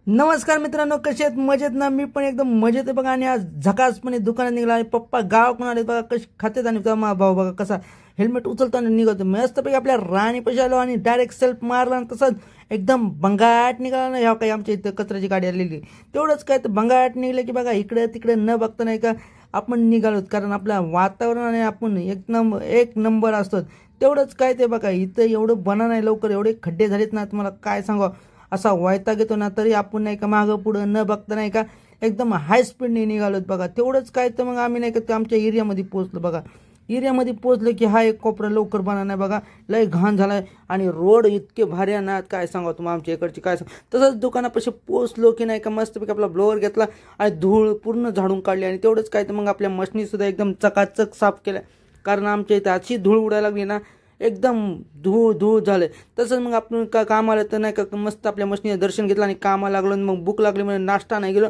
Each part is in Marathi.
नमस्कार मित्रांनो, कसे आहेत? मजेत ना? मी पण एकदम मजेत आहे बघा. आणि आज झकासपणे दुकानात निघाला आणि पप्पा गावाकडून आले बघा. कशी खात्यात आणि तेव्हा माझा भाऊ बघा कसा हेल्मेट उचलताना निघतो. मस्तपैकी आपल्या राणीपाशी आलो आणि डायरेक्ट सेल्फ मारला आणि तसंच एकदम भंगाट निघाला ना. ह्या काही आमच्या इथं कचऱ्याची गाडी आलेली, तेवढंच काय तर भंगाट निघलं की बघा इकडे तिकडे न बघता नाही का आपण निघालोत. कारण आपलं वातावरण आणि आपण एक नंबर असतो. तेवढंच काय ते बघा इथं एवढं बना नाही लवकर, एवढे खड्डे झालेत ना तुम्हाला काय सांगा. असा वैताग येतो ना, तरी आपण नाही का मागं पुढं न बघता नाही का एकदम हाय स्पीडने निघालोत बघा. तेवढंच काय तर मग आम्ही नाही का ते आमच्या एरियामध्ये पोहोचलो बघा. एरियामध्ये पोहोचलं की हा एक कोपरा लवकर बना नाही बघा, लय घाण झालाय आणि रोड इतके भारी आहे ना काय सांगा तुम्हाला आमच्या इकडची काय सांग. तसंच दुकानापाशी पोहोचलो की नाही का मस्तपैकी आपला ब्लोअर घेतला आणि धूळ पूर्ण झाडून काढली. आणि तेवढंच काय तर मग आपल्या मशनी सुद्धा एकदम चकाचक साफ केल्या. कारण आमच्या इथे अशी धूळ उडायला लागली ना, एकदम धूळ धूळ झाले. तसंच मग आपण कामाला तर नाही का मस्त आपल्या मशनीचं दर्शन घेतलं आणि कामाला लागलो. मग भूक लागली म्हणजे नाश्ता नाही गेलो,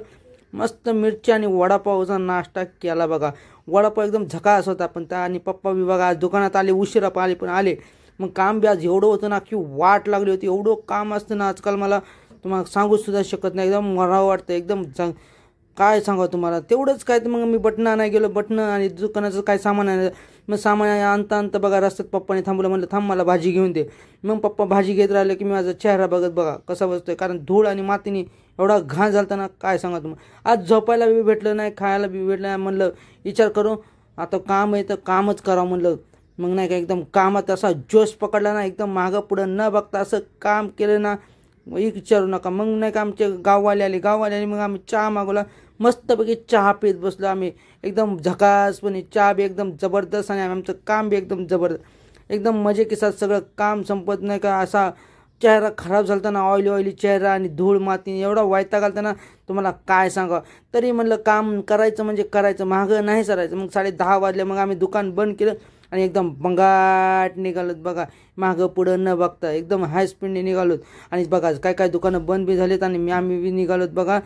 मस्त मिरची आणि वडापावचा नाश्ता केला बघा. वडापाव एकदम झकास होता. पण त्या आणि पप्पा बी बघा आज दुकानात आले, उशिरा आले पण आले. मग काम बी आज एवढं होतं ना की वाट लागली होती. एवढं काम असतं ना आजकाल, मला तुम्हाला सांगू सुद्धा शकत नाही. एकदम मरावं वाटतं एकदम काय सांगा तुम्हाला. तेवढंच काय तर मग मी बटणं आणायला गेलो. बटणं आणि दुकानाचं काय सामान आहे. मग सामान आणता आणता बघा रस्त्यात पप्पाने थांबलं, म्हणलं थांब मला भाजी घेऊन दे. मग पप्पा भाजी घेत राहिले की मी माझा चेहरा बघत बघा कसा बसतोय. कारण धूळ आणि मातीने एवढा घाण झालता ना काय सांगा तुम्हाला. आज झोपायला बी भेटलं नाही, खायला बी भेटलं नाही. म्हणलं विचार करू आता काम आहे तर कामच करावं म्हणलं. मग नाही का एकदम कामात असा जोश पकडला ना, एकदम मागं पुढं न बघता असं काम केलं ना विचारू नका. मग नाही का आमचे गाववाले आले मग आम्ही चहा मागवला. मस्तपैकी चहा पीत बसलो आम्ही एकदम झकासपणे. चहा बी एकदम जबरदस्त आणि आमचं काम बी एकदम जबरदस्त, एकदम मजे के साथ सगळं काम संपत नाही का. असा चेहरा खराब झाला ना, ऑइली चेहरा आणि धूळ माती एवढा वैताग आलता ना तुम्हाला काय सांगा. तरी म्हणलं काम करायचं म्हणजे करायचं, मागं नाही सरायचं. मग 10:30 वाजले. मग आम्ही दुकान बंद केलं आणि एकदम भंगाट निघालोत बघा. मागं पुढं न बघता एकदम हाय स्पीडने निघालोत. आणि बघा काय काय दुकानं बंद बी झालेत आणि आम्ही बी निघालोत बघा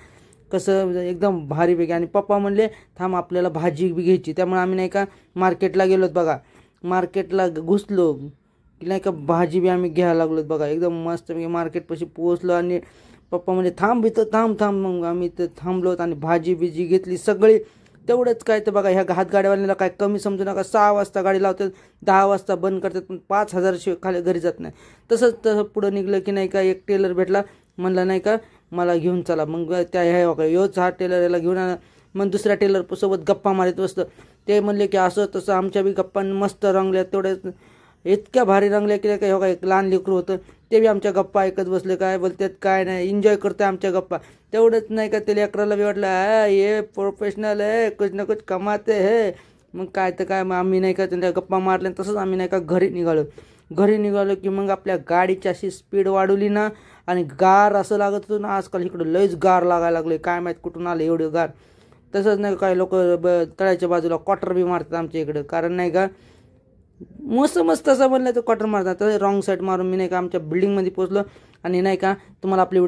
कसं एकदम भारीपैकी. आणि पप्पा म्हणले थांब आपल्याला भाजी बी घ्यायची. त्यामुळे आम्ही नाही का मार्केटला गेलोत बघा. मार्केटला घुसलो की नाही का भाजी बी आम्ही घ्यायला लागलोत बघा. एकदम मस्तपैकी मार्केटपाशी पोहोचलो आणि पप्पा म्हणजे थांब इथं थांब. मग आम्ही इथं थांबलोत आणि भाजी बिजी घेतली सगळी. तेवढंच काय तर बघा ह्या हातगाड्यावाल्याला काय कमी समजू नका. 6 वाजता गाडी लावतात, 10 वाजता बंद करतात, पण 5,000 शिवाय खाली घरी जात नाही. तसं पुढं निघलं की नाही का एक टेलर भेटला. म्हणलं नाही का मला घेऊन चला. मग त्या ह्या बघा योच हा टेलर याला घेऊन आला. मग दुसऱ्या टेलर सोबत गप्पा मारत बसतं. ते म्हणले की असं तसं आमच्या बी गप्पा मस्त रंगल्या. तेवढ्याच इतक्या भारी रंगल्या की काय हो. एक लहान लेकरू होतं ते बी आमच्या गप्पा ऐकत बसले. काय बोलतात काय नाही, एन्जॉय करतोय आमच्या गप्पा. तेवढंच नाही का ते लेकराला बी वाटलं ये प्रोफेशनल आहे, कुछ ना कुछ कमाते है. मग काय तर काय, मग आम्ही नाही का त्यांच्या गप्पा मारल्या. तसंच आम्ही नाही का घरी निघालो की मग आपल्या गाडीची अशी स्पीड वाढवली ना आणि गार असं लागत होतं ना. आजकाल इकडं लयच गार लागायला लागले, काय माहीत कुठून आलं एवढं गार. तसंच नाही काही लोक तळ्याच्या बाजूला क्वार्टर बी मारतात आमच्या इकडं. कारण नाही का मस्त असं म्हणलं तर क्वार्टर मारतात. तर रॉंग साईड मारून मी नाही का आमच्या बिल्डिंगमध्ये पोहोचलो. आणि नाही का तुम्हाला आपली